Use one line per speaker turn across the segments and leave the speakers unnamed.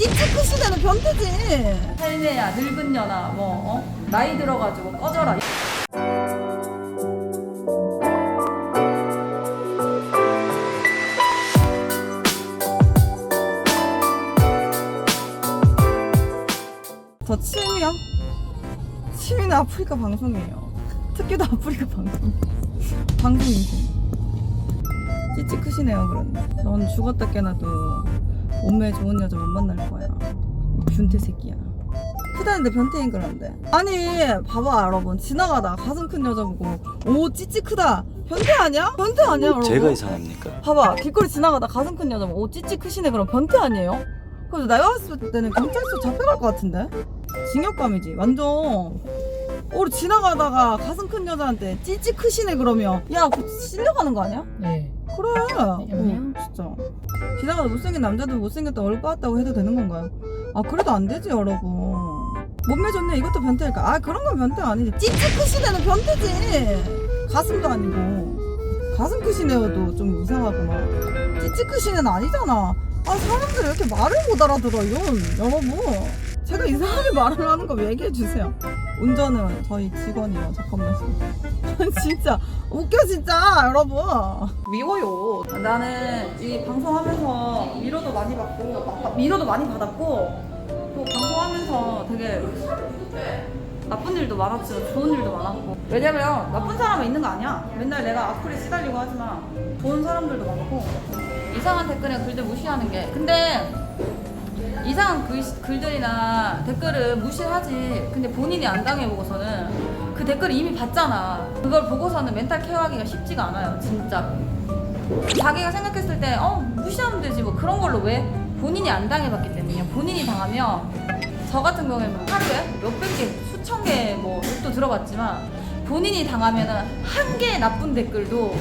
찌찌크 시대는 변태지.
할매야 늙은 년아 뭐 나이 들어가지고 꺼져라.
저 취미는 아프리카 방송이에요. 특기도 아프리카 방송 인생. 찌찌 크시네요. 그런데 넌 죽었다 깨나도 몸매 좋은 여자 못 만날 거야. 변태 새끼야. 크다는데 변태인 그런데. 아니 봐봐 여러분, 지나가다 가슴 큰 여자 보고 오 찌찌 크다 변태 아니야? 변태 아니야 여러분?
제가 이상합니까?
봐봐 길거리 지나가다 가슴 큰 여자 보고 오 찌찌 크시네 그럼 변태 아니에요? 그래서 내가 봤을 때는 경찰서 잡혀갈 것 같은데? 징역감이지 완전. 우리 지나가다가 가슴 큰 여자한테 찌찌 크시네 그러면 야 그거 실려가는 거 아니야?
네.
그래. 진짜 지나가다 못생긴 남자도 못생겼다 얼굴 빠았다고 해도 되는 건가요? 아 그래도 안 되지 여러분. 몸매 좋네 이것도 변태일까? 아 그런 건 변태 아니지. 찌찌 크시네는 변태지. 가슴도 아니고 가슴 크시네요도 좀 이상하고 막 찌찌 크시네는 아니잖아. 아 사람들이 이렇게 말을 못 알아들어요 여러분. 제가 이상하게 말을 하는 거 얘기해주세요. 운전은 저희 직원이요. 잠깐만요. 진짜 웃겨 진짜 여러분. 미워요. 나는 이 방송하면서 위로도 많이 받고 위로도 많이 받았고 또 방송하면서 되게 나쁜 일도 많았지만 좋은 일도 많았고. 왜냐면 나쁜 사람은 있는 거 아니야. 맨날 내가 악플에 시달리고 하지만 좋은 사람들도 많고. 이상한 댓글이나 글들 무시하는 게, 근데 이상한 글들이나 댓글을 무시하지. 근데 본인이 안 당해보고서는 그 댓글을 이미 봤잖아. 그걸 보고서는 멘탈 케어하기가 쉽지가 않아요 진짜. 자기가 생각했을 때 무시하면 되지 뭐 그런 걸로 왜? 본인이 안 당해봤기 때문이에요. 본인이 당하면 저 같은 경우에는 하루에 몇백 개 수천 개 뭐 또 들어봤지만 본인이 당하면은 한 개의 나쁜 댓글도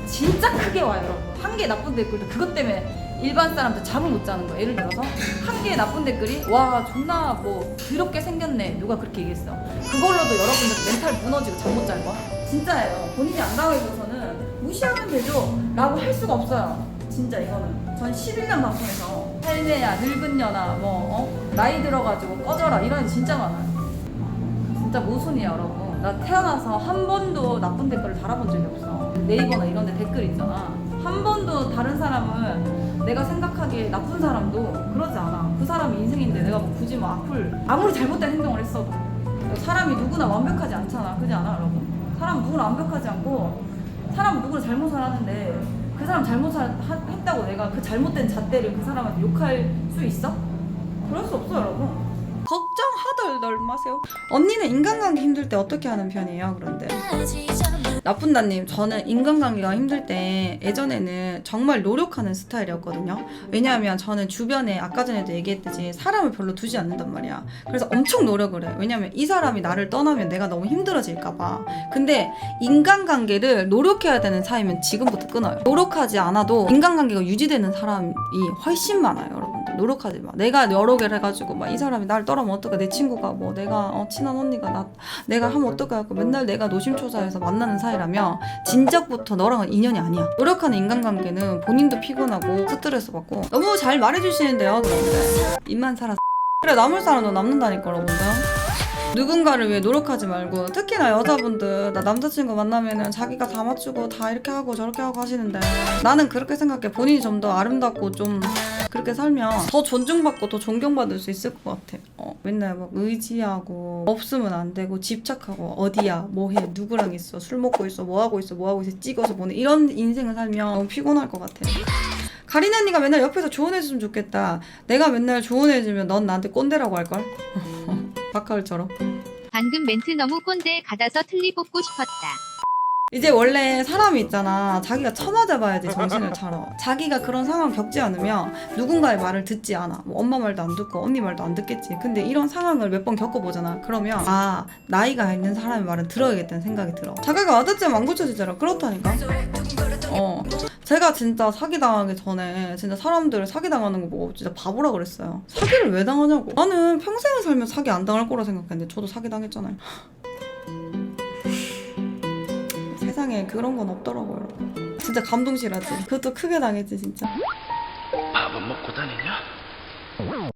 진짜 크게 와요 여러분. 한 개의 나쁜 댓글도 그것 때문에 일반 사람들 잠을 못 자는 거야. 예를 들어서 한 개의 나쁜 댓글이 와 존나 뭐 더럽게 생겼네 누가 그렇게 얘기했어. 그걸로도 여러분들 멘탈 무너지고 잠 못 잘 거야. 진짜예요. 본인이 안 당해줘서는 무시하면 되죠 라고 할 수가 없어요. 진짜 이거는 전 11년 방송에서 할매야 늙은 년아 뭐 나이 들어가지고 꺼져라 이런 게 진짜 많아요. 진짜 모순이야 여러분. 나 태어나서 한 번도 나쁜 댓글을 달아본 적이 없어. 네이버나 이런 데 댓글 있잖아. 한 번도 다른 사람을 내가 생각하기에 나쁜 사람도 그러지 않아. 그 사람이 인생인데 내가 뭐 굳이 뭐 아무리 잘못된 행동을 했어도 사람이 누구나 완벽하지 않잖아. 그렇지 않아 여러분? 사람 누구나 완벽하지 않고 사람은 누구나 잘못을 하는데 그 사람 잘못했다고 내가 그 잘못된 잣대를 그 사람한테 욕할 수 있어? 그럴 수 없어 여러분. 걱정하덜 마세요. 언니는 인간관계 힘들 때 어떻게 하는 편이에요? 그런데 나쁜다님, 저는 인간관계가 힘들 때 예전에는 정말 노력하는 스타일이었거든요. 왜냐하면 저는 주변에 아까 전에도 얘기했듯이 사람을 별로 두지 않는단 말이야. 그래서 엄청 노력을 해. 왜냐면 이 사람이 나를 떠나면 내가 너무 힘들어질까봐. 근데 인간관계를 노력해야 되는 사이면 지금부터 끊어요. 노력하지 않아도 인간관계가 유지되는 사람이 훨씬 많아요 여러분들. 노력하지 마. 내가 여러 개를 해가지고 막 이 사람이 나를 떠나면 어떡해. 내 친구가 뭐 내가 친한 언니가 내가 하면 어떡해 하고 맨날 내가 노심초사해서 만나는 사이라면 진작부터 너랑은 인연이 아니야. 노력하는 인간관계는 본인도 피곤하고 스트레스 받고. 너무 잘 말해주시는데요. 그런데 입만 살아. 그래 남을 사람도 남는다니까 여러분들. 누군가를 위해 노력하지 말고. 특히나 여자분들 나 남자친구 만나면은 자기가 다 맞추고 다 이렇게 하고 저렇게 하고 하시는데 나는 그렇게 생각해. 본인이 좀 더 아름답고 좀 그렇게 살면 더 존중받고 더 존경받을 수 있을 것 같아. 맨날 막 의지하고 없으면 안 되고 집착하고 어디야 뭐해 누구랑 있어 술 먹고 있어 뭐하고 있어 찍어서 보내 이런 인생을 살면 너무 피곤할 것 같아. 가린 언니가 맨날 옆에서 조언해주면 좋겠다. 내가 맨날 조언해주면 넌 나한테 꼰대라고 할걸? 박하울처럼.
방금 멘트 너무 꼰대 같아서 틀리 뽑고 싶었다.
이제 원래 사람이 있잖아. 자기가 쳐맞아봐야지 정신을 차려. 자기가 그런 상황 겪지 않으면 누군가의 말을 듣지 않아. 뭐 엄마 말도 안 듣고 언니 말도 안 듣겠지. 근데 이런 상황을 몇 번 겪어보잖아. 그러면 아 나이가 있는 사람의 말은 들어야겠다는 생각이 들어. 자기가 와닿지면 안 고쳐지잖아. 그렇다니까. 제가 진짜 사기당하기 전에 진짜 사람들 사기당하는 거 보고 진짜 바보라 그랬어요. 사기를 왜 당하냐고. 나는 평생을 살면 사기 안 당할 거라 생각했는데 저도 사기당했잖아요. 세상에 그런 건 없더라고요 여러분. 진짜 감동실하지. 그것도 크게 당했지 진짜.
밥은 먹고 다니냐?